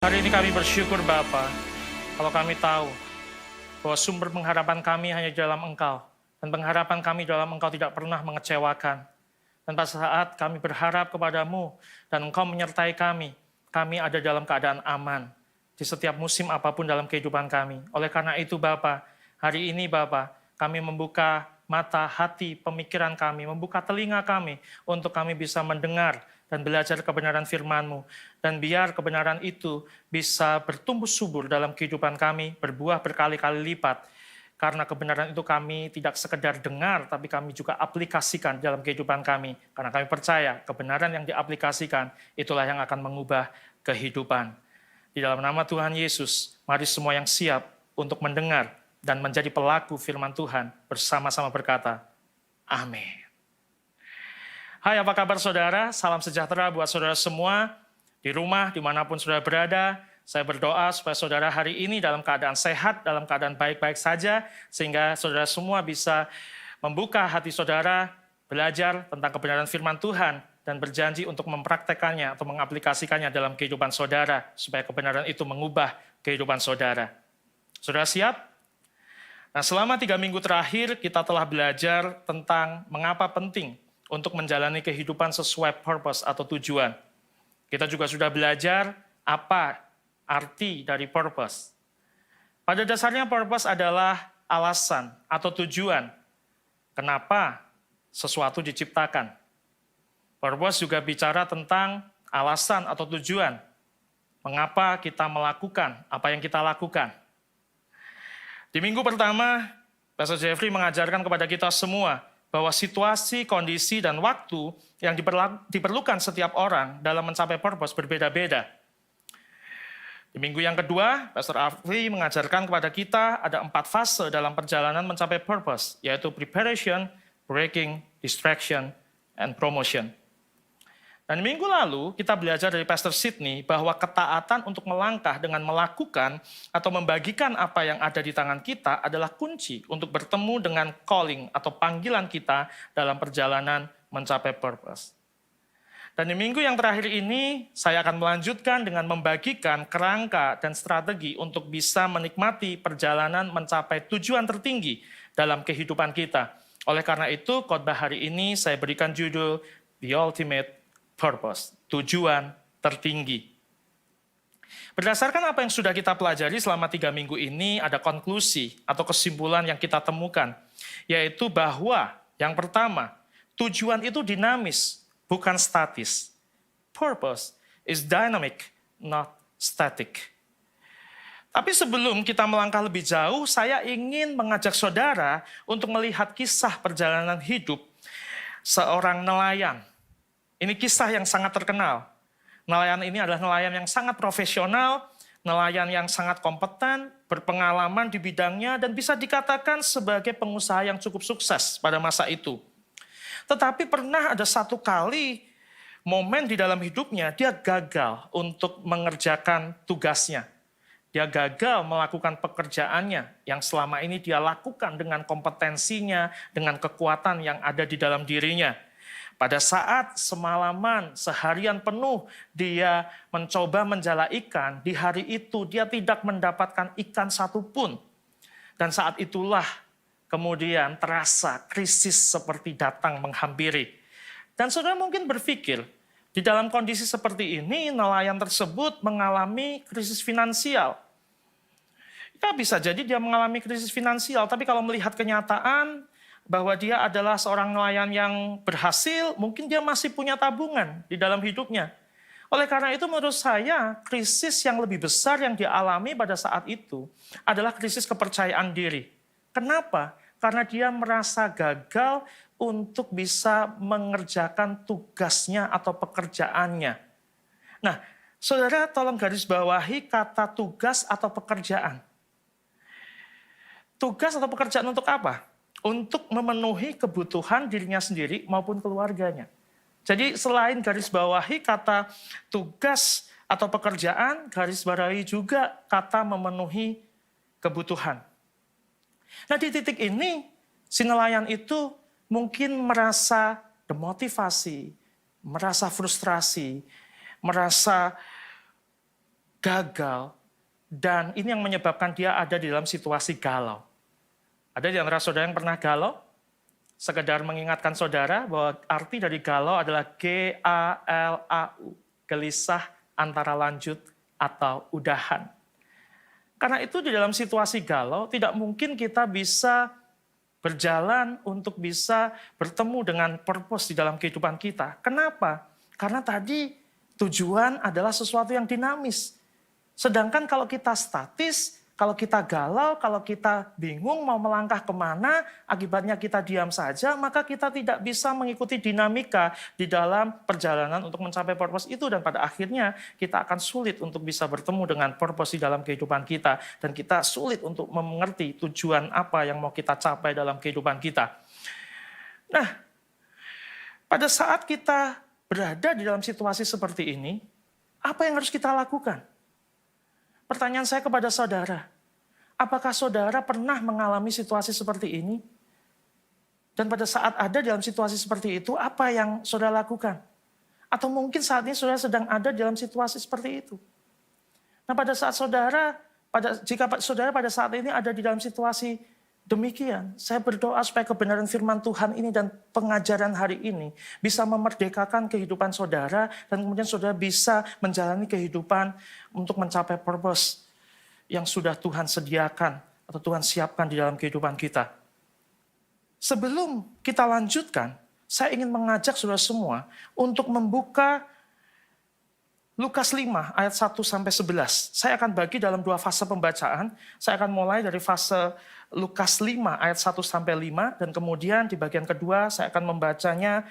Hari ini kami bersyukur Bapa, kalau kami tahu bahwa sumber pengharapan kami hanya di dalam Engkau. Dan pengharapan kami dalam Engkau tidak pernah mengecewakan. Dan pada saat kami berharap kepadamu dan Engkau menyertai kami ada dalam keadaan aman di setiap musim apapun dalam kehidupan kami. Oleh karena itu Bapa, hari ini Bapa, kami membuka mata, hati, pemikiran kami, membuka telinga kami untuk kami bisa mendengar dan belajar kebenaran firman-Mu. Dan biar kebenaran itu bisa bertumbuh subur dalam kehidupan kami, berbuah berkali-kali lipat. Karena kebenaran itu kami tidak sekedar dengar, tapi kami juga aplikasikan dalam kehidupan kami. Karena kami percaya kebenaran yang diaplikasikan, itulah yang akan mengubah kehidupan. Di dalam nama Tuhan Yesus, mari semua yang siap untuk mendengar dan menjadi pelaku firman Tuhan, bersama-sama berkata, Amin. Hai, apa kabar saudara? Salam sejahtera buat saudara semua. Di rumah, dimanapun saudara berada, saya berdoa supaya saudara hari ini dalam keadaan sehat, dalam keadaan baik-baik saja, sehingga saudara semua bisa membuka hati saudara, belajar tentang kebenaran firman Tuhan, dan berjanji untuk mempraktekannya atau mengaplikasikannya dalam kehidupan saudara, supaya kebenaran itu mengubah kehidupan saudara. Saudara siap? Nah, selama 3 minggu terakhir, kita telah belajar tentang mengapa penting untuk menjalani kehidupan sesuai purpose atau tujuan. Kita juga sudah belajar apa arti dari purpose. Pada dasarnya purpose adalah alasan atau tujuan kenapa sesuatu diciptakan. Purpose juga bicara tentang alasan atau tujuan mengapa kita melakukan apa yang kita lakukan. Di minggu pertama, Pastor Jeffrey mengajarkan kepada kita semua bahwa situasi, kondisi, dan waktu yang diperlukan setiap orang dalam mencapai purpose berbeda-beda. Di minggu yang kedua, Pastor Afri mengajarkan kepada kita ada 4 fase dalam perjalanan mencapai purpose, yaitu preparation, breaking, distraction, and promotion. Dan minggu lalu kita belajar dari Pastor Sidney bahwa ketaatan untuk melangkah dengan melakukan atau membagikan apa yang ada di tangan kita adalah kunci untuk bertemu dengan calling atau panggilan kita dalam perjalanan mencapai purpose. Dan di minggu yang terakhir ini saya akan melanjutkan dengan membagikan kerangka dan strategi untuk bisa menikmati perjalanan mencapai tujuan tertinggi dalam kehidupan kita. Oleh karena itu, khotbah hari ini saya berikan judul The Ultimate Purpose, tujuan tertinggi. Berdasarkan apa yang sudah kita pelajari selama 3 minggu ini, ada konklusi atau kesimpulan yang kita temukan, yaitu bahwa yang pertama, tujuan itu dinamis, bukan statis. Purpose is dynamic, not static. Tapi sebelum kita melangkah lebih jauh, saya ingin mengajak saudara untuk melihat kisah perjalanan hidup seorang nelayan. Ini kisah yang sangat terkenal. Nelayan ini adalah nelayan yang sangat profesional, nelayan yang sangat kompeten, berpengalaman di bidangnya, dan bisa dikatakan sebagai pengusaha yang cukup sukses pada masa itu. Tetapi pernah ada satu kali momen di dalam hidupnya, dia gagal untuk mengerjakan tugasnya. Dia gagal melakukan pekerjaannya yang selama ini dia lakukan dengan kompetensinya, dengan kekuatan yang ada di dalam dirinya. Pada saat semalaman, seharian penuh, dia mencoba menjala ikan. Di hari itu dia tidak mendapatkan ikan satupun. Dan saat itulah kemudian terasa krisis seperti datang menghampiri. Dan saudara mungkin berpikir, di dalam kondisi seperti ini, nelayan tersebut mengalami krisis finansial. Ya, bisa jadi dia mengalami krisis finansial, tapi kalau melihat kenyataan, bahwa dia adalah seorang nelayan yang berhasil, mungkin dia masih punya tabungan di dalam hidupnya. Oleh karena itu menurut saya, krisis yang lebih besar yang dialami pada saat itu adalah krisis kepercayaan diri. Kenapa? Karena dia merasa gagal untuk bisa mengerjakan tugasnya atau pekerjaannya. Nah, saudara tolong garis bawahi kata tugas atau pekerjaan. Tugas atau pekerjaan untuk apa? Untuk memenuhi kebutuhan dirinya sendiri maupun keluarganya. Jadi selain garis bawahi kata tugas atau pekerjaan, garis bawahi juga kata memenuhi kebutuhan. Nah di titik ini, si nelayan itu mungkin merasa demotivasi, merasa frustrasi, merasa gagal, dan ini yang menyebabkan dia ada di dalam situasi galau. Ada di antara saudara yang pernah galau? Sekedar mengingatkan saudara bahwa arti dari galau adalah G-A-L-A-U, gelisah antara lanjut atau udahan. Karena itu di dalam situasi galau, tidak mungkin kita bisa berjalan untuk bisa bertemu dengan purpose di dalam kehidupan kita. Kenapa? Karena tadi tujuan adalah sesuatu yang dinamis. Sedangkan kalau kita statis, kalau kita galau, kalau kita bingung mau melangkah kemana, akibatnya kita diam saja, maka kita tidak bisa mengikuti dinamika di dalam perjalanan untuk mencapai purpose itu. Dan pada akhirnya kita akan sulit untuk bisa bertemu dengan purpose di dalam kehidupan kita. Dan kita sulit untuk mengerti tujuan apa yang mau kita capai dalam kehidupan kita. Nah, pada saat kita berada di dalam situasi seperti ini, apa yang harus kita lakukan? Pertanyaan saya kepada saudara, apakah saudara pernah mengalami situasi seperti ini? Dan pada saat ada dalam situasi seperti itu, apa yang saudara lakukan? Atau mungkin saat ini saudara sedang ada dalam situasi seperti itu. Nah, pada saat jika saudara pada saat ini ada di dalam situasi demikian, saya berdoa supaya kebenaran firman Tuhan ini dan pengajaran hari ini bisa memerdekakan kehidupan saudara dan kemudian saudara bisa menjalani kehidupan untuk mencapai purpose yang sudah Tuhan sediakan atau Tuhan siapkan di dalam kehidupan kita. Sebelum kita lanjutkan, saya ingin mengajak saudara semua untuk membuka Lukas 5 ayat 1 sampai 11. Saya akan bagi dalam dua fase pembacaan. Saya akan mulai dari fase Lukas 5 ayat 1 sampai 5 dan kemudian di bagian kedua saya akan membacanya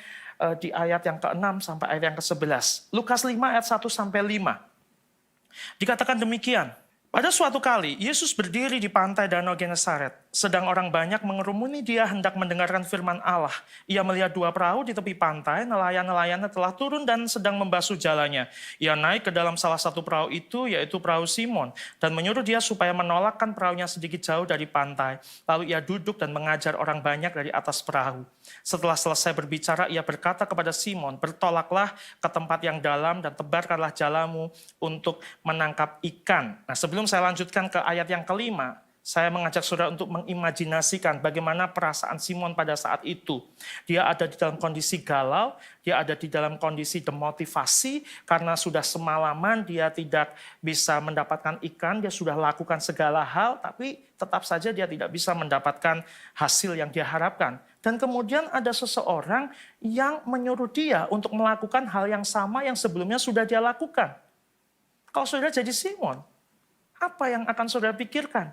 di ayat yang ke-6 sampai ayat yang ke-11. Lukas 5 ayat 1 sampai 5. Dikatakan demikian. Pada suatu kali, Yesus berdiri di pantai Danau Genesaret. Sedang orang banyak mengerumuni dia hendak mendengarkan firman Allah. Ia melihat dua perahu di tepi pantai, nelayan-nelayannya telah turun dan sedang membasuh jalannya. Ia naik ke dalam salah satu perahu itu, yaitu perahu Simon, dan menyuruh dia supaya menolakkan perahunya sedikit jauh dari pantai. Lalu ia duduk dan mengajar orang banyak dari atas perahu. Setelah selesai berbicara, ia berkata kepada Simon, bertolaklah ke tempat yang dalam dan tebarkanlah jalamu untuk menangkap ikan. Nah, sebelum saya lanjutkan ke ayat yang kelima, saya mengajak saudara untuk mengimajinasikan bagaimana perasaan Simon pada saat itu. Dia ada di dalam kondisi galau, dia ada di dalam kondisi demotivasi, karena sudah semalaman dia tidak bisa mendapatkan ikan, dia sudah lakukan segala hal, tapi tetap saja dia tidak bisa mendapatkan hasil yang dia harapkan. Dan kemudian ada seseorang yang menyuruh dia untuk melakukan hal yang sama yang sebelumnya sudah dia lakukan. Kalau saudara jadi Simon, apa yang akan saudara pikirkan?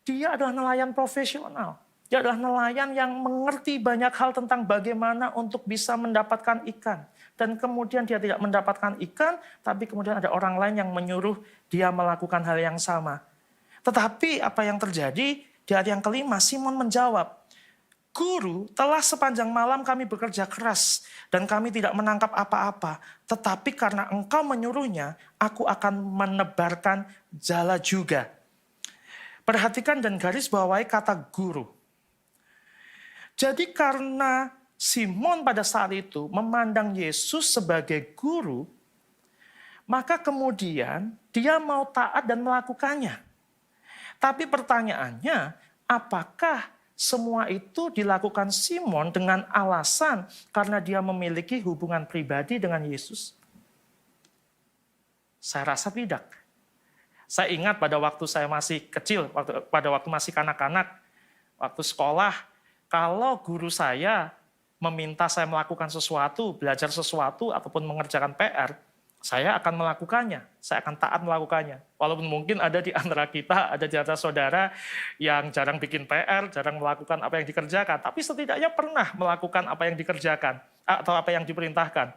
Dia adalah nelayan profesional. Dia adalah nelayan yang mengerti banyak hal tentang bagaimana untuk bisa mendapatkan ikan. Dan kemudian dia tidak mendapatkan ikan, tapi kemudian ada orang lain yang menyuruh dia melakukan hal yang sama. Tetapi apa yang terjadi? Di ayat yang kelima, Simon menjawab, Guru, telah sepanjang malam kami bekerja keras dan kami tidak menangkap apa-apa. Tetapi karena engkau menyuruhnya, aku akan menebarkan jala juga. Perhatikan dan garis bawahi kata guru. Jadi karena Simon pada saat itu memandang Yesus sebagai guru, maka kemudian dia mau taat dan melakukannya. Tapi pertanyaannya, apakah semua itu dilakukan Simon dengan alasan karena dia memiliki hubungan pribadi dengan Yesus? Saya rasa tidak. Saya ingat pada waktu saya masih kecil, pada waktu masih kanak-kanak, waktu sekolah, kalau guru saya meminta saya melakukan sesuatu, belajar sesuatu, ataupun mengerjakan PR, saya akan melakukannya, saya akan taat melakukannya. Walaupun mungkin ada di antara kita, ada di antara saudara yang jarang bikin PR, jarang melakukan apa yang dikerjakan, tapi setidaknya pernah melakukan apa yang dikerjakan, atau apa yang diperintahkan.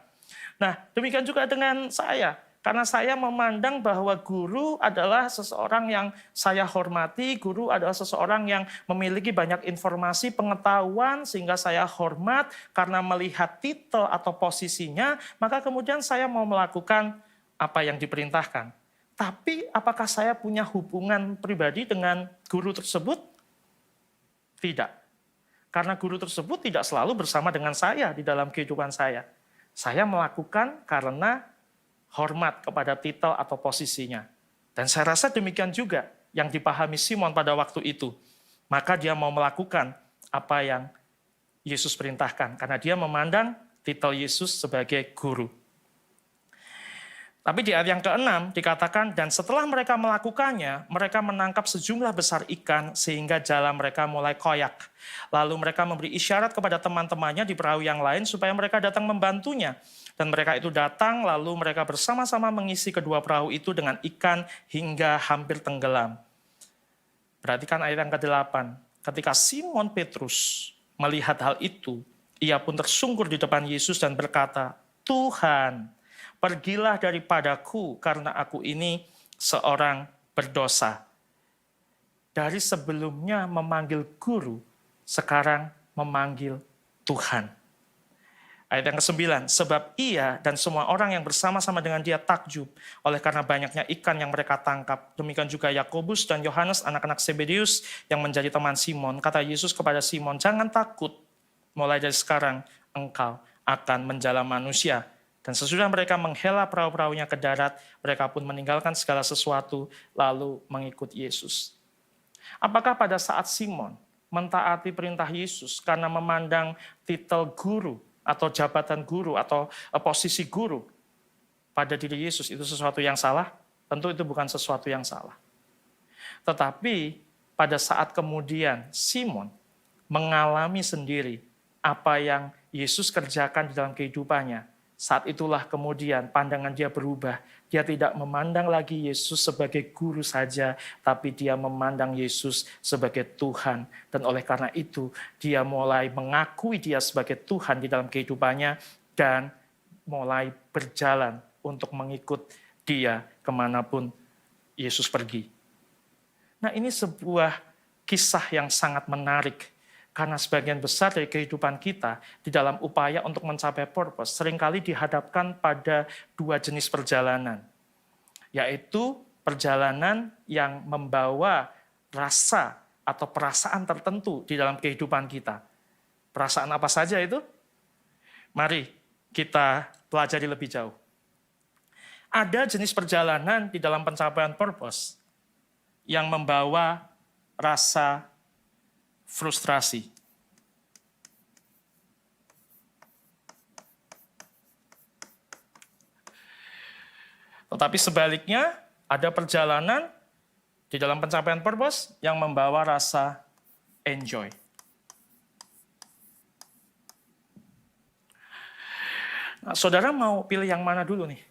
Nah, demikian juga dengan saya. Karena saya memandang bahwa guru adalah seseorang yang saya hormati, guru adalah seseorang yang memiliki banyak informasi, pengetahuan, sehingga saya hormat karena melihat titel atau posisinya, maka kemudian saya mau melakukan apa yang diperintahkan. Tapi apakah saya punya hubungan pribadi dengan guru tersebut? Tidak. Karena guru tersebut tidak selalu bersama dengan saya di dalam kehidupan saya. Saya melakukan karena hormat kepada titel atau posisinya. Dan saya rasa demikian juga yang dipahami Simon pada waktu itu. Maka dia mau melakukan apa yang Yesus perintahkan, karena dia memandang titel Yesus sebagai guru. Tapi di ayat yang ke-6 dikatakan, dan setelah mereka melakukannya, mereka menangkap sejumlah besar ikan sehingga jala mereka mulai koyak. Lalu mereka memberi isyarat kepada teman-temannya di perahu yang lain supaya mereka datang membantunya. Dan mereka itu datang, lalu mereka bersama-sama mengisi kedua perahu itu dengan ikan hingga hampir tenggelam. Perhatikan ayat yang ke-8. Ketika Simon Petrus melihat hal itu, ia pun tersungkur di depan Yesus dan berkata, Tuhan, pergilah daripadaku karena aku ini seorang berdosa. Dari sebelumnya memanggil guru, sekarang memanggil Tuhan. Ayat yang ke-9, sebab ia dan semua orang yang bersama-sama dengan dia takjub oleh karena banyaknya ikan yang mereka tangkap. Demikian juga Yakobus dan Yohanes anak-anak Zebedeus yang menjadi teman Simon. Kata Yesus kepada Simon, jangan takut, mulai dari sekarang engkau akan menjala manusia. Dan sesudah mereka menghela perahu-perahunya ke darat, mereka pun meninggalkan segala sesuatu lalu mengikut Yesus. Apakah pada saat Simon mentaati perintah Yesus karena memandang titel guru atau jabatan guru atau posisi guru pada diri Yesus itu sesuatu yang salah? Tentu itu bukan sesuatu yang salah. Tetapi pada saat kemudian Simon mengalami sendiri apa yang Yesus kerjakan di dalam kehidupannya, saat itulah kemudian pandangan dia berubah. Dia tidak memandang lagi Yesus sebagai guru saja, tapi dia memandang Yesus sebagai Tuhan. Dan oleh karena itu, dia mulai mengakui dia sebagai Tuhan di dalam kehidupannya dan mulai berjalan untuk mengikut dia kemanapun Yesus pergi. Nah, ini sebuah kisah yang sangat menarik. Karena sebagian besar dari kehidupan kita di dalam upaya untuk mencapai purpose seringkali dihadapkan pada dua jenis perjalanan. Yaitu perjalanan yang membawa rasa atau perasaan tertentu di dalam kehidupan kita. Perasaan apa saja itu? Mari kita pelajari lebih jauh. Ada jenis perjalanan di dalam pencapaian purpose yang membawa rasa frustrasi. Tetapi sebaliknya, ada perjalanan di dalam pencapaian purpose yang membawa rasa enjoy. Nah, saudara mau pilih yang mana dulu nih?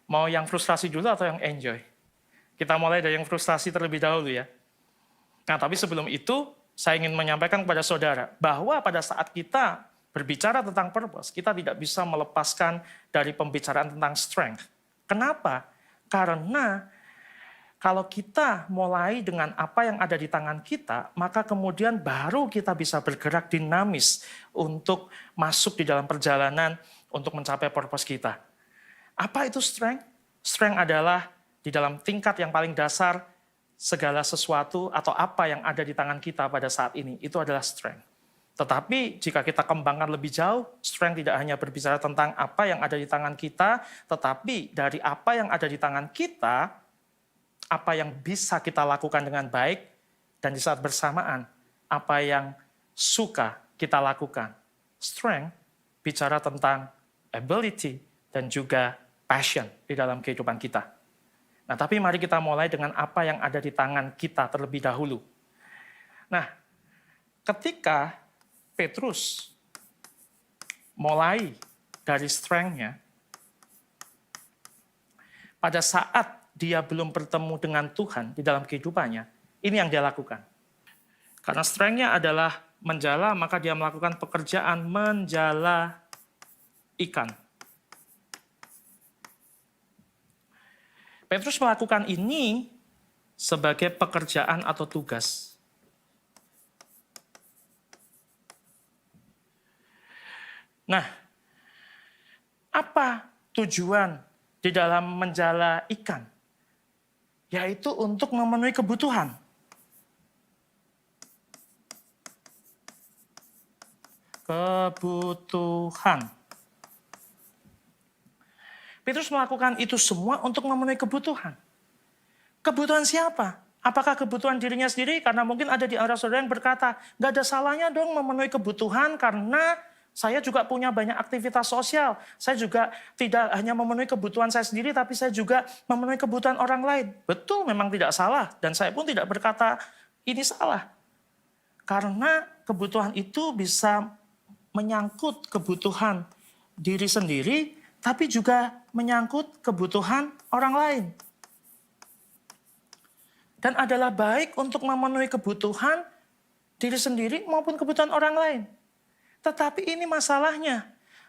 Mau yang frustrasi dulu atau yang enjoy? Kita mulai dari yang frustrasi terlebih dahulu ya. Nah, tapi sebelum itu, saya ingin menyampaikan kepada saudara bahwa pada saat kita berbicara tentang purpose, kita tidak bisa melepaskan dari pembicaraan tentang strength. Kenapa? Karena kalau kita mulai dengan apa yang ada di tangan kita, maka kemudian baru kita bisa bergerak dinamis untuk masuk di dalam perjalanan untuk mencapai purpose kita. Apa itu strength? Strength adalah di dalam tingkat yang paling dasar, segala sesuatu atau apa yang ada di tangan kita pada saat ini, itu adalah strength. Tetapi jika kita kembangkan lebih jauh, strength tidak hanya berbicara tentang apa yang ada di tangan kita, tetapi dari apa yang ada di tangan kita, apa yang bisa kita lakukan dengan baik, dan di saat bersamaan, apa yang suka kita lakukan. Strength bicara tentang ability dan juga passion di dalam kehidupan kita. Nah, tapi mari kita mulai dengan apa yang ada di tangan kita terlebih dahulu. Nah, ketika Petrus mulai dari strength-nya, pada saat dia belum bertemu dengan Tuhan di dalam kehidupannya, ini yang dia lakukan. Karena strength-nya adalah menjala, maka dia melakukan pekerjaan menjala ikan. Petrus melakukan ini sebagai pekerjaan atau tugas. Nah, apa tujuan di dalam menjala ikan? Yaitu untuk memenuhi kebutuhan. Kebutuhan. Petrus melakukan itu semua untuk memenuhi kebutuhan. Kebutuhan siapa? Apakah kebutuhan dirinya sendiri? Karena mungkin ada di antara saudara yang berkata, gak ada salahnya dong memenuhi kebutuhan karena saya juga punya banyak aktivitas sosial. Saya juga tidak hanya memenuhi kebutuhan saya sendiri, tapi saya juga memenuhi kebutuhan orang lain. Betul, memang tidak salah. Dan saya pun tidak berkata ini salah. Karena kebutuhan itu bisa menyangkut kebutuhan diri sendiri, tapi juga menyangkut kebutuhan orang lain. Dan adalah baik untuk memenuhi kebutuhan diri sendiri maupun kebutuhan orang lain. Tetapi ini masalahnya,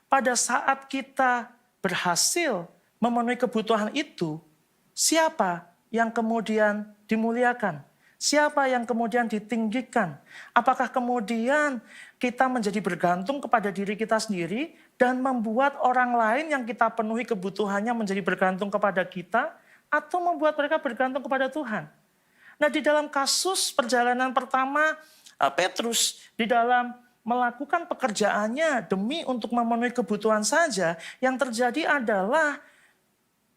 pada saat kita berhasil memenuhi kebutuhan itu, siapa yang kemudian dimuliakan? Siapa yang kemudian ditinggikan? Apakah kemudian kita menjadi bergantung kepada diri kita sendiri dan membuat orang lain yang kita penuhi kebutuhannya menjadi bergantung kepada kita, atau membuat mereka bergantung kepada Tuhan? Nah, di dalam kasus perjalanan pertama Petrus, di dalam melakukan pekerjaannya demi untuk memenuhi kebutuhan saja, yang terjadi adalah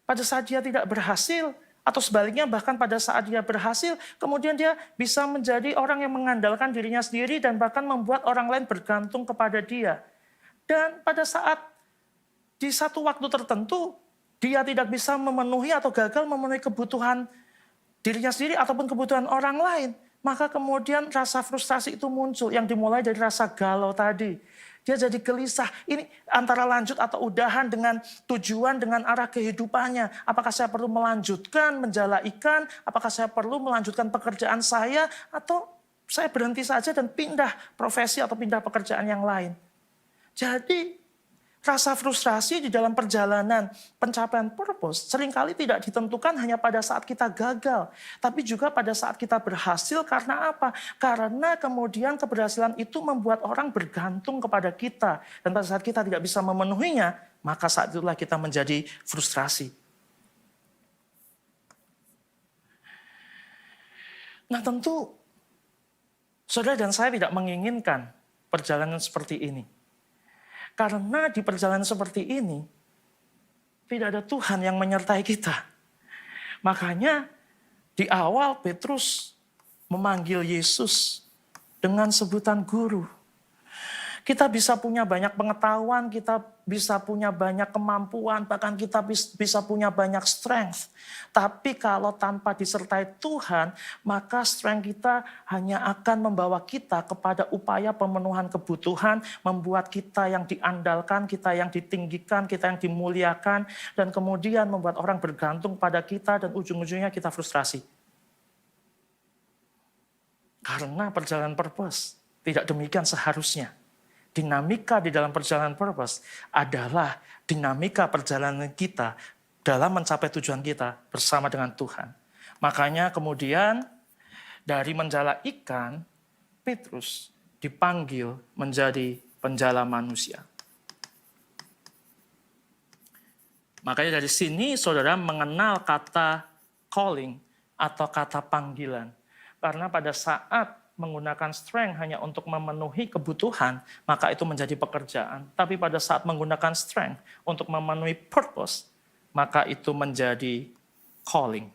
pada saat dia tidak berhasil, atau sebaliknya bahkan pada saat dia berhasil, kemudian dia bisa menjadi orang yang mengandalkan dirinya sendiri dan bahkan membuat orang lain bergantung kepada dia. Dan pada saat di satu waktu tertentu, dia tidak bisa memenuhi atau gagal memenuhi kebutuhan dirinya sendiri ataupun kebutuhan orang lain, maka kemudian rasa frustasi itu muncul yang dimulai dari rasa galau tadi. Dia jadi gelisah, ini antara lanjut atau udahan dengan tujuan, dengan arah kehidupannya. Apakah saya perlu melanjutkan, menjala ikan, apakah saya perlu melanjutkan pekerjaan saya, atau saya berhenti saja dan pindah profesi atau pindah pekerjaan yang lain. Jadi rasa frustrasi di dalam perjalanan pencapaian purpose seringkali tidak ditentukan hanya pada saat kita gagal, tapi juga pada saat kita berhasil. Karena apa? Karena kemudian keberhasilan itu membuat orang bergantung kepada kita. Dan pada saat kita tidak bisa memenuhinya, maka saat itulah kita menjadi frustrasi. Nah, tentu saudara dan saya tidak menginginkan perjalanan seperti ini. Karena di perjalanan seperti ini, tidak ada Tuhan yang menyertai kita. Makanya di awal Petrus memanggil Yesus dengan sebutan guru. Kita bisa punya banyak pengetahuan, kita bisa punya banyak kemampuan, bahkan kita bisa punya banyak strength. Tapi kalau tanpa disertai Tuhan, maka strength kita hanya akan membawa kita kepada upaya pemenuhan kebutuhan, membuat kita yang diandalkan, kita yang ditinggikan, kita yang dimuliakan, dan kemudian membuat orang bergantung pada kita, dan ujung-ujungnya kita frustrasi. Karena perjalanan purpose tidak demikian seharusnya. Dinamika di dalam perjalanan purpose adalah dinamika perjalanan kita dalam mencapai tujuan kita bersama dengan Tuhan. Makanya kemudian dari menjala ikan, Petrus dipanggil menjadi penjala manusia. Makanya dari sini saudara mengenal kata calling atau kata panggilan. Karena pada saat menggunakan strength hanya untuk memenuhi kebutuhan, maka itu menjadi pekerjaan. Tapi pada saat menggunakan strength untuk memenuhi purpose, maka itu menjadi calling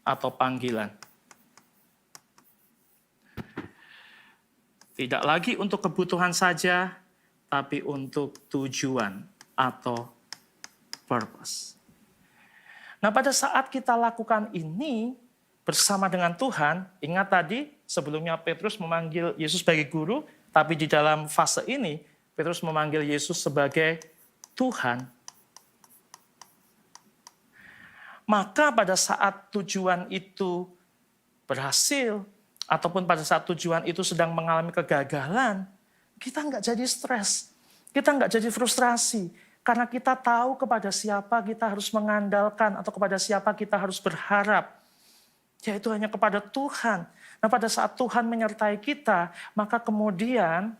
atau panggilan. Tidak lagi untuk kebutuhan saja, tapi untuk tujuan atau purpose. Nah, pada saat kita lakukan ini bersama dengan Tuhan, ingat tadi sebelumnya Petrus memanggil Yesus sebagai guru, tapi di dalam fase ini Petrus memanggil Yesus sebagai Tuhan. Maka pada saat tujuan itu berhasil, ataupun pada saat tujuan itu sedang mengalami kegagalan, kita nggak jadi stres, kita nggak jadi frustrasi, karena kita tahu kepada siapa kita harus mengandalkan, atau kepada siapa kita harus berharap, yaitu hanya kepada Tuhan. Nah, pada saat Tuhan menyertai kita, maka kemudian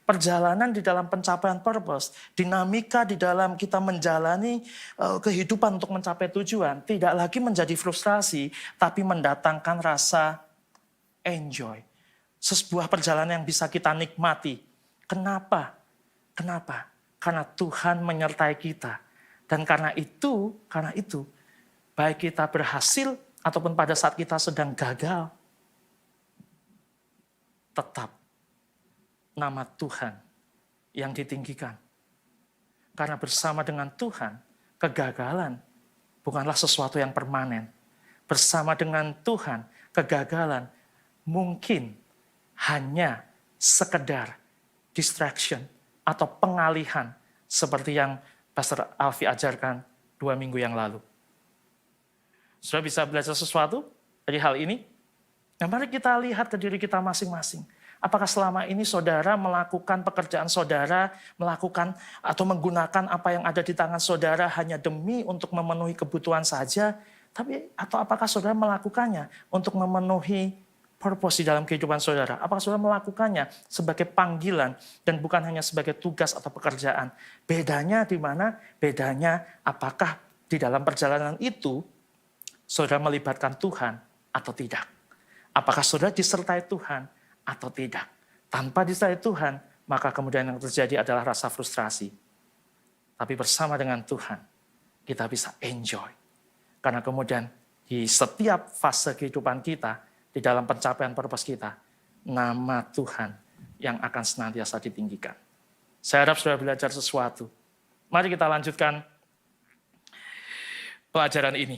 perjalanan di dalam pencapaian purpose, dinamika di dalam kita menjalani kehidupan untuk mencapai tujuan, tidak lagi menjadi frustrasi, tapi mendatangkan rasa enjoy. Sebuah perjalanan yang bisa kita nikmati. Kenapa? Karena Tuhan menyertai kita. Dan karena itu, baik kita berhasil ataupun pada saat kita sedang gagal, tetap nama Tuhan yang ditinggikan. Karena bersama dengan Tuhan, kegagalan bukanlah sesuatu yang permanen. Bersama dengan Tuhan, kegagalan mungkin hanya sekedar distraction atau pengalihan seperti yang Pastor Alfi ajarkan 2 minggu yang lalu. Sudah bisa belajar sesuatu dari hal ini? Nah, mari kita lihat ke diri kita masing-masing. Apakah selama ini saudara melakukan pekerjaan saudara, melakukan atau menggunakan apa yang ada di tangan saudara hanya demi untuk memenuhi kebutuhan saja, atau apakah saudara melakukannya untuk memenuhi purpose di dalam kehidupan saudara? Apakah saudara melakukannya sebagai panggilan dan bukan hanya sebagai tugas atau pekerjaan? Bedanya di mana? Bedanya apakah di dalam perjalanan itu saudara melibatkan Tuhan atau tidak? Apakah saudara disertai Tuhan atau tidak? Tanpa disertai Tuhan, maka kemudian yang terjadi adalah rasa frustrasi. Tapi bersama dengan Tuhan, kita bisa enjoy. Karena kemudian di setiap fase kehidupan kita, di dalam pencapaian purpose kita, nama Tuhan yang akan senantiasa ditinggikan. Saya harap sudah belajar sesuatu. Mari kita lanjutkan pelajaran ini.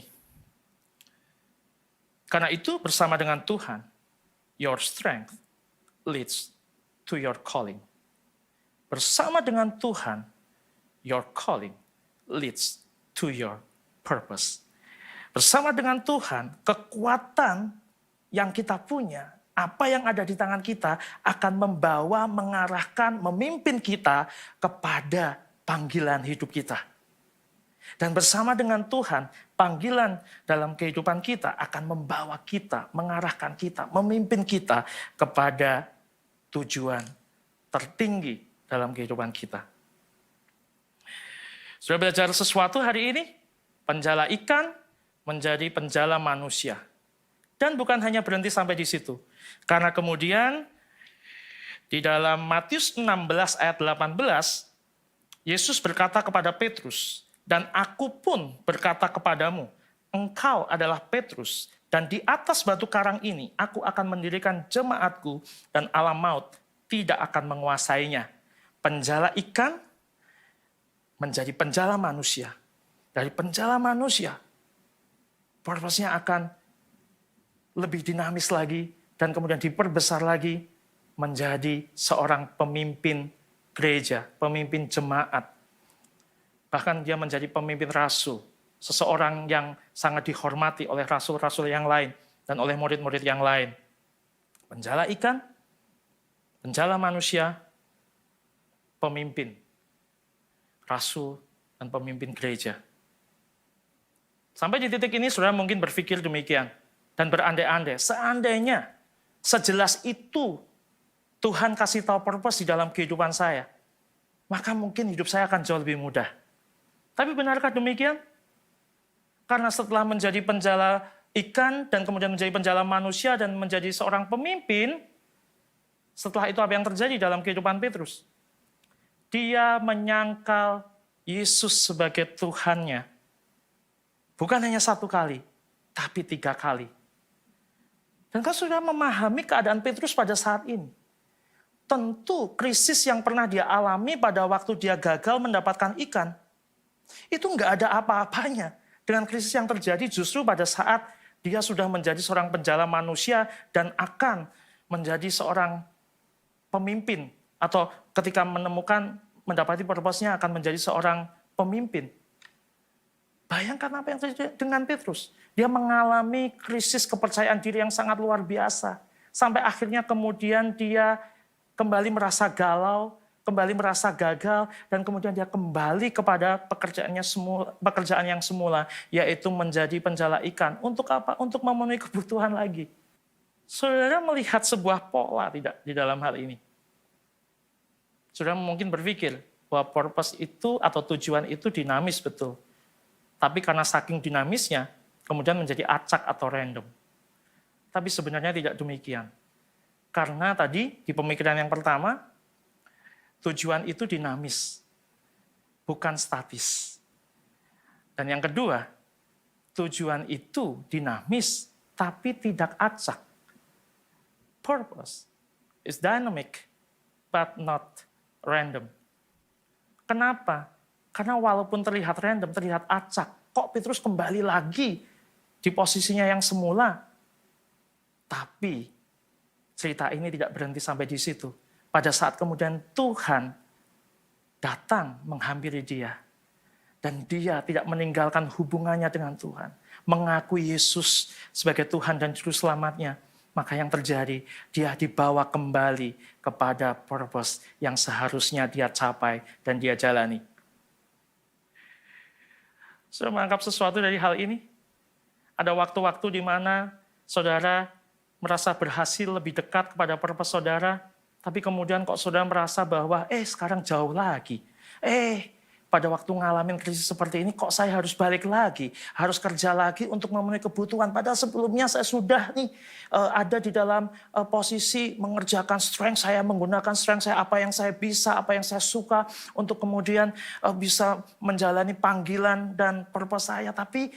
Karena itu bersama dengan Tuhan, your strength leads to your calling. Bersama dengan Tuhan, your calling leads to your purpose. Bersama dengan Tuhan, kekuatan yang kita punya, apa yang ada di tangan kita akan membawa, mengarahkan, memimpin kita kepada panggilan hidup kita. Dan bersama dengan Tuhan, panggilan dalam kehidupan kita akan membawa kita, mengarahkan kita, memimpin kita kepada tujuan tertinggi dalam kehidupan kita. Sudah belajar sesuatu hari ini? Penjala ikan menjadi penjala manusia. Dan bukan hanya berhenti sampai di situ. Karena kemudian di dalam Matius 16 ayat 18, Yesus berkata kepada Petrus, dan aku pun berkata kepadamu, engkau adalah Petrus, dan di atas batu karang ini aku akan mendirikan jemaatku, dan alam maut tidak akan menguasainya. Penjala ikan menjadi penjala manusia. Dari penjala manusia, purpose-nya akan lebih dinamis lagi, dan kemudian diperbesar lagi menjadi seorang pemimpin gereja, pemimpin jemaat. Bahkan dia menjadi pemimpin rasul, seseorang yang sangat dihormati oleh rasul-rasul yang lain dan oleh murid-murid yang lain. Penjala ikan, penjala manusia, pemimpin rasul dan pemimpin gereja. Sampai di titik ini saudara mungkin berpikir demikian dan berandai-andai, seandainya sejelas itu Tuhan kasih tahu purpose di dalam kehidupan saya, maka mungkin hidup saya akan jauh lebih mudah. Tapi benarkah demikian? Karena setelah menjadi penjala ikan dan kemudian menjadi penjala manusia dan menjadi seorang pemimpin, setelah itu apa yang terjadi dalam kehidupan Petrus? Dia menyangkal Yesus sebagai Tuhannya. Bukan hanya 1 kali, tapi 3 kali. Dan kau sudah memahami keadaan Petrus pada saat ini. Tentu krisis yang pernah dia alami pada waktu dia gagal mendapatkan ikan, itu nggak ada apa-apanya dengan krisis yang terjadi justru pada saat dia sudah menjadi seorang penjala manusia dan akan menjadi seorang pemimpin, atau ketika mendapati purpose-nya akan menjadi seorang pemimpin. Bayangkan apa yang terjadi dengan Petrus. Dia mengalami krisis kepercayaan diri yang sangat luar biasa. Sampai akhirnya kemudian dia kembali merasa galau, kembali merasa gagal, dan kemudian dia kembali kepada pekerjaan yang semula, yaitu menjadi penjala ikan. Untuk apa? Untuk memenuhi kebutuhan lagi. Saudara melihat sebuah pola tidak di dalam hal ini? Saudara mungkin berpikir bahwa purpose itu atau tujuan itu dinamis betul. Tapi karena saking dinamisnya, kemudian menjadi acak atau random. Tapi sebenarnya tidak demikian. Karena tadi di pemikiran yang pertama, tujuan itu dinamis, bukan statis. Dan yang kedua, tujuan itu dinamis tapi tidak acak. Purpose is dynamic but not random. Kenapa? Karena walaupun terlihat random, terlihat acak, kok Petrus kembali lagi di posisinya yang semula? Tapi cerita ini tidak berhenti sampai di situ. Pada saat kemudian Tuhan datang menghampiri dia. Dan dia tidak meninggalkan hubungannya dengan Tuhan. Mengakui Yesus sebagai Tuhan dan Juru Selamatnya. Maka yang terjadi, dia dibawa kembali kepada purpose yang seharusnya dia capai dan dia jalani. Saudara menangkap sesuatu dari hal ini? Ada waktu-waktu di mana saudara merasa berhasil lebih dekat kepada purpose saudara, tapi kemudian kok saudara merasa bahwa, sekarang jauh lagi. Pada waktu ngalamin krisis seperti ini, kok saya harus balik lagi, harus kerja lagi untuk memenuhi kebutuhan. Padahal sebelumnya saya sudah ada di dalam posisi mengerjakan strength saya, menggunakan strength saya, apa yang saya bisa, apa yang saya suka, untuk kemudian bisa menjalani panggilan dan purpose saya. Tapi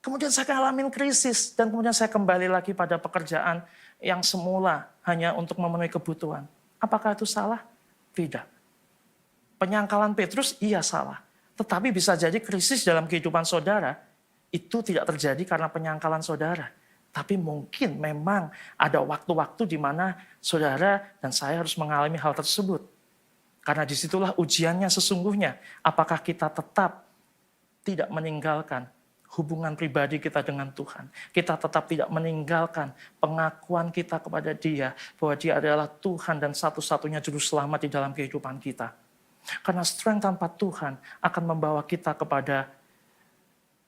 kemudian saya ngalamin krisis, dan kemudian saya kembali lagi pada pekerjaan yang semula, hanya untuk memenuhi kebutuhan. Apakah itu salah? Tidak. Penyangkalan Petrus, iya salah. Tetapi bisa jadi krisis dalam kehidupan saudara, itu tidak terjadi karena penyangkalan saudara. Tapi mungkin memang ada waktu-waktu di mana saudara dan saya harus mengalami hal tersebut. Karena disitulah ujiannya sesungguhnya. Apakah kita tetap tidak meninggalkan hubungan pribadi kita dengan Tuhan. Kita tetap tidak meninggalkan pengakuan kita kepada Dia, bahwa Dia adalah Tuhan dan satu-satunya juru selamat di dalam kehidupan kita. Karena strength tanpa Tuhan akan membawa kita kepada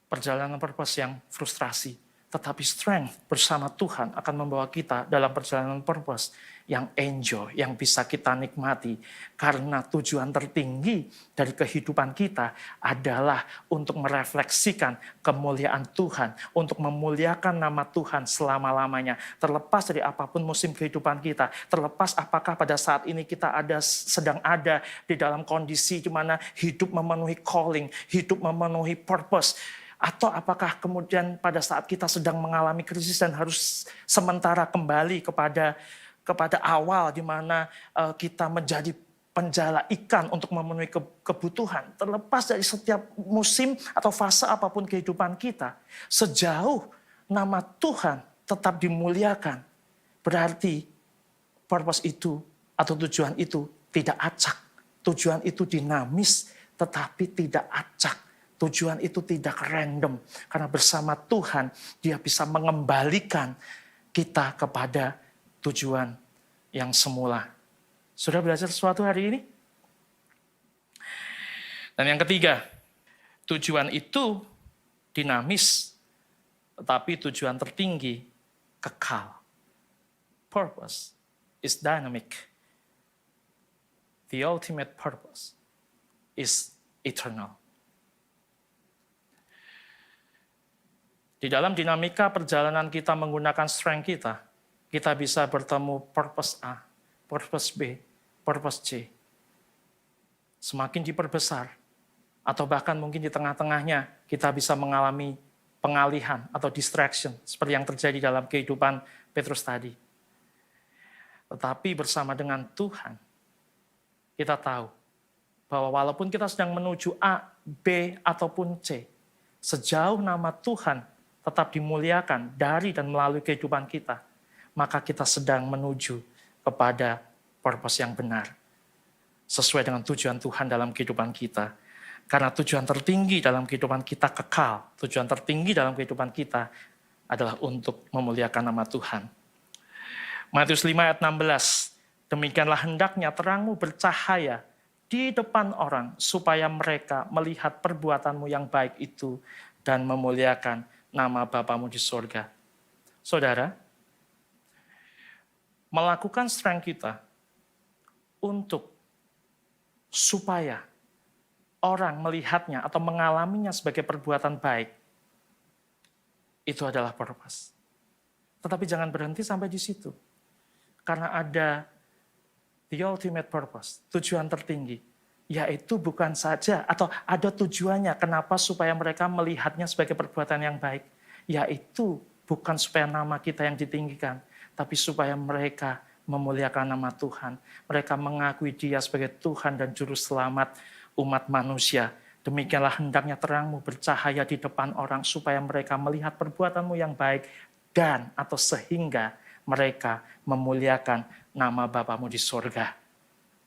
perjalanan purpose yang frustrasi. Tetapi strength bersama Tuhan akan membawa kita dalam perjalanan purpose yang enjoy, yang bisa kita nikmati. Karena tujuan tertinggi dari kehidupan kita adalah untuk merefleksikan kemuliaan Tuhan, untuk memuliakan nama Tuhan selama-lamanya. Terlepas dari apapun musim kehidupan kita, terlepas apakah pada saat ini kita sedang ada di dalam kondisi di mana hidup memenuhi calling, hidup memenuhi purpose. Atau apakah kemudian pada saat kita sedang mengalami krisis dan harus sementara kembali kepada awal di mana kita menjadi penjala ikan untuk memenuhi kebutuhan. Terlepas dari setiap musim atau fase apapun kehidupan kita, sejauh nama Tuhan tetap dimuliakan, berarti purpose itu atau tujuan itu tidak acak. Tujuan itu dinamis tetapi tidak acak. Tujuan itu tidak random. Karena bersama Tuhan, Dia bisa mengembalikan kita kepada tujuan yang semula. Sudah belajar sesuatu hari ini? Dan yang ketiga, tujuan itu dinamis, tetapi tujuan tertinggi kekal. Purpose is dynamic. The ultimate purpose is eternal. Di dalam dinamika perjalanan kita menggunakan strength kita, kita bisa bertemu purpose A, purpose B, purpose C. Semakin diperbesar, atau bahkan mungkin di tengah-tengahnya, kita bisa mengalami pengalihan atau distraction, seperti yang terjadi dalam kehidupan Petrus tadi. Tetapi bersama dengan Tuhan, kita tahu bahwa walaupun kita sedang menuju A, B, ataupun C, sejauh nama Tuhan tetap dimuliakan dari dan melalui kehidupan kita, maka kita sedang menuju kepada purpose yang benar. Sesuai dengan tujuan Tuhan dalam kehidupan kita. Karena tujuan tertinggi dalam kehidupan kita kekal. Tujuan tertinggi dalam kehidupan kita adalah untuk memuliakan nama Tuhan. Matius 5 ayat 16. Demikianlah hendaknya terangmu bercahaya di depan orang, supaya mereka melihat perbuatanmu yang baik itu dan memuliakan nama Bapamu di surga. Saudara, melakukan strength kita untuk supaya orang melihatnya atau mengalaminya sebagai perbuatan baik, itu adalah purpose. Tetapi jangan berhenti sampai di situ. Karena ada the ultimate purpose, tujuan tertinggi. yaitu bukan saja atau ada tujuannya kenapa supaya mereka melihatnya sebagai perbuatan yang baik, yaitu bukan supaya nama kita yang ditinggikan, tapi supaya mereka memuliakan nama Tuhan. Mereka mengakui Dia sebagai Tuhan dan Juru Selamat umat manusia. Demikianlah hendaknya terangmu bercahaya di depan orang supaya mereka melihat perbuatanmu yang baik dan atau sehingga mereka memuliakan nama Bapamu di sorga.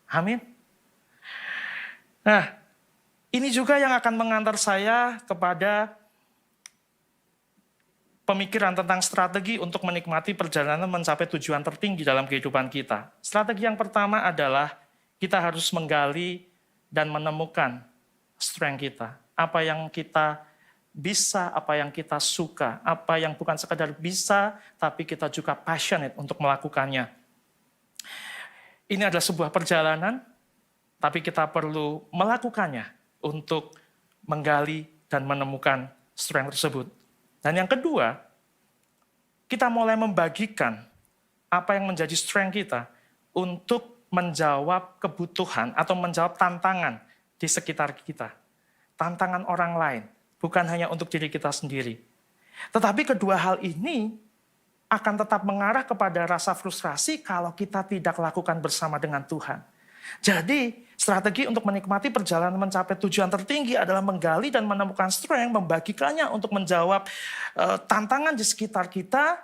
Amin. Nah, ini juga yang akan mengantar saya kepada pemikiran tentang strategi untuk menikmati perjalanan mencapai tujuan tertinggi dalam kehidupan kita. Strategi yang pertama adalah kita harus menggali dan menemukan strength kita. Apa yang kita bisa, apa yang kita suka, apa yang bukan sekadar bisa, tapi kita juga passionate untuk melakukannya. Ini adalah sebuah perjalanan, tapi kita perlu melakukannya untuk menggali dan menemukan strength tersebut. Dan yang kedua, kita mulai membagikan apa yang menjadi strength kita untuk menjawab kebutuhan atau menjawab tantangan di sekitar kita. Tantangan orang lain, bukan hanya untuk diri kita sendiri. Tetapi kedua hal ini akan tetap mengarah kepada rasa frustrasi kalau kita tidak lakukan bersama dengan Tuhan. Jadi, strategi untuk menikmati perjalanan mencapai tujuan tertinggi adalah menggali dan menemukan strength, membagikannya untuk menjawab tantangan di sekitar kita,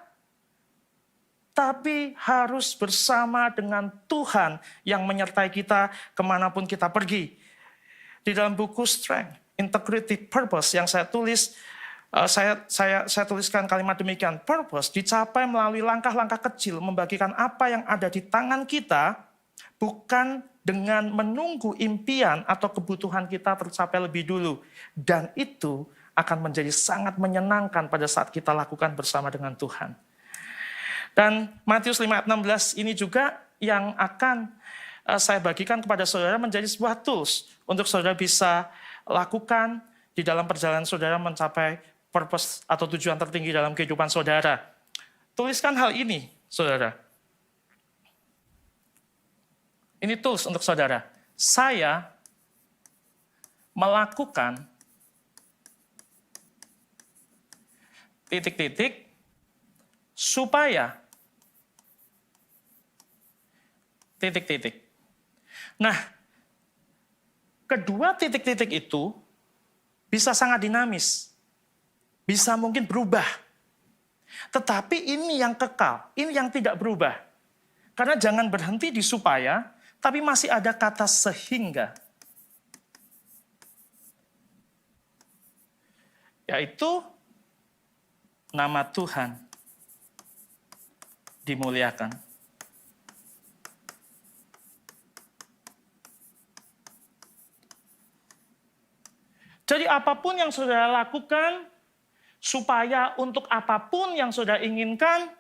tapi harus bersama dengan Tuhan yang menyertai kita kemanapun kita pergi. Di dalam buku Strength, Integrity, Purpose yang saya tulis, saya tuliskan kalimat demikian, purpose dicapai melalui langkah-langkah kecil, membagikan apa yang ada di tangan kita, bukan dengan menunggu impian atau kebutuhan kita tercapai lebih dulu. Dan itu akan menjadi sangat menyenangkan pada saat kita lakukan bersama dengan Tuhan. Dan Matius 5:16 ini juga yang akan saya bagikan kepada saudara menjadi sebuah tools untuk saudara bisa lakukan di dalam perjalanan saudara mencapai purpose atau tujuan tertinggi dalam kehidupan saudara. Tuliskan hal ini, saudara. Ini tools untuk saudara. Saya melakukan titik-titik supaya titik-titik. Nah, kedua titik-titik itu bisa sangat dinamis. Bisa mungkin berubah. Tetapi ini yang kekal, ini yang tidak berubah. Karena jangan berhenti di supaya, tapi masih ada kata sehingga. Yaitu nama Tuhan dimuliakan. Jadi apapun yang saudara lakukan, supaya untuk apapun yang saudara inginkan,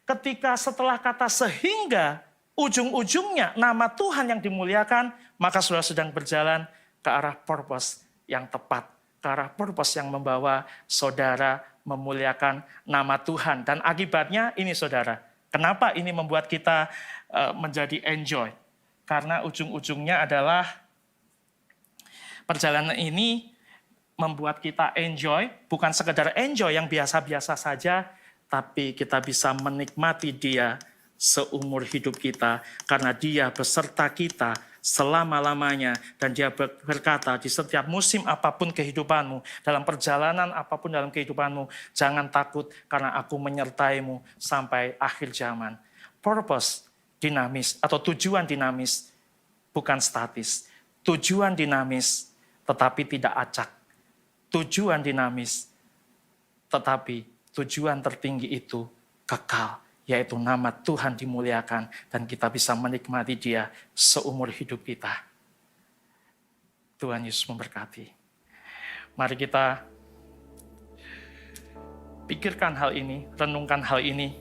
ketika setelah kata sehingga, ujung-ujungnya nama Tuhan yang dimuliakan, maka saudara sedang berjalan ke arah purpose yang tepat. Ke arah purpose yang membawa saudara memuliakan nama Tuhan. Dan akibatnya ini saudara, kenapa ini membuat kita menjadi enjoy? Karena ujung-ujungnya adalah perjalanan ini membuat kita enjoy, bukan sekedar enjoy yang biasa-biasa saja, tapi kita bisa menikmati Dia seumur hidup kita, karena Dia beserta kita selama-lamanya, dan Dia berkata di setiap musim apapun kehidupanmu, dalam perjalanan apapun dalam kehidupanmu, jangan takut karena aku menyertaimu sampai akhir zaman. Purpose dinamis atau tujuan dinamis, bukan statis. Tujuan dinamis tetapi tidak acak. Tujuan dinamis, tetapi tujuan tertinggi itu kekal, yaitu nama Tuhan dimuliakan dan kita bisa menikmati Dia seumur hidup kita. Tuhan Yesus memberkati. Mari kita pikirkan hal ini, renungkan hal ini.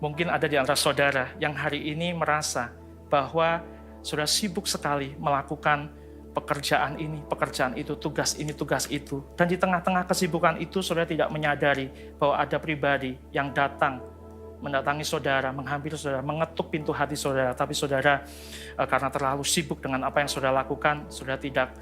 Mungkin ada di antara saudara yang hari ini merasa bahwa sudah sibuk sekali melakukan pekerjaan ini, pekerjaan itu, tugas ini, tugas itu. Dan di tengah-tengah kesibukan itu, saudara tidak menyadari bahwa ada pribadi yang datang mendatangi saudara, menghampiri saudara, mengetuk pintu hati saudara. Tapi saudara karena terlalu sibuk dengan apa yang saudara lakukan, saudara tidak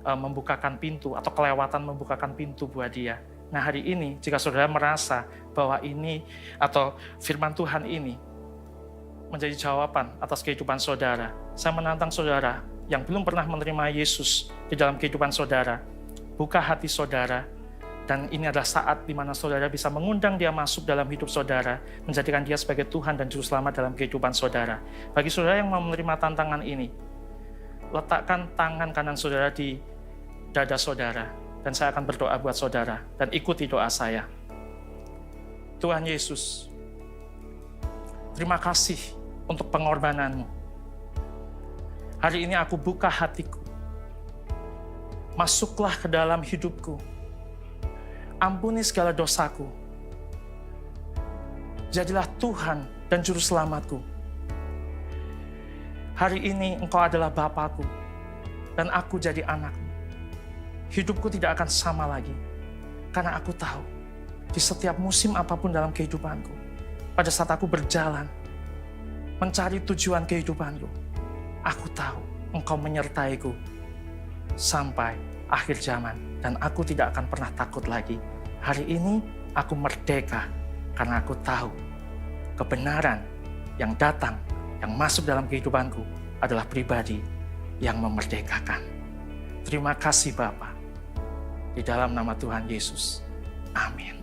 membukakan pintu atau kelewatan membukakan pintu buat dia. Nah hari ini jika saudara merasa bahwa ini atau firman Tuhan ini menjadi jawaban atas kehidupan saudara, saya menantang saudara yang belum pernah menerima Yesus di dalam kehidupan saudara, buka hati saudara. Dan ini adalah saat di mana saudara bisa mengundang dia masuk dalam hidup saudara, menjadikan dia sebagai Tuhan dan Juru Selamat dalam kehidupan saudara. Bagi saudara yang mau menerima tantangan ini, letakkan tangan kanan saudara di dada saudara, dan saya akan berdoa buat saudara, dan ikuti doa saya. Tuhan Yesus, terima kasih untuk pengorbananmu. Hari ini aku buka hatiku, masuklah ke dalam hidupku, ampuni segala dosaku. Jadilah Tuhan dan Juru Selamatku. Hari ini Engkau adalah Bapakku, dan aku jadi anakmu. Hidupku tidak akan sama lagi, karena aku tahu, di setiap musim apapun dalam kehidupanku, pada saat aku berjalan, mencari tujuan kehidupanku, aku tahu Engkau menyertaiku sampai akhir zaman, dan aku tidak akan pernah takut lagi. Hari ini aku merdeka karena aku tahu kebenaran yang datang, yang masuk dalam kehidupanku adalah pribadi yang memerdekakan. Terima kasih Bapa. Di dalam nama Tuhan Yesus. Amin.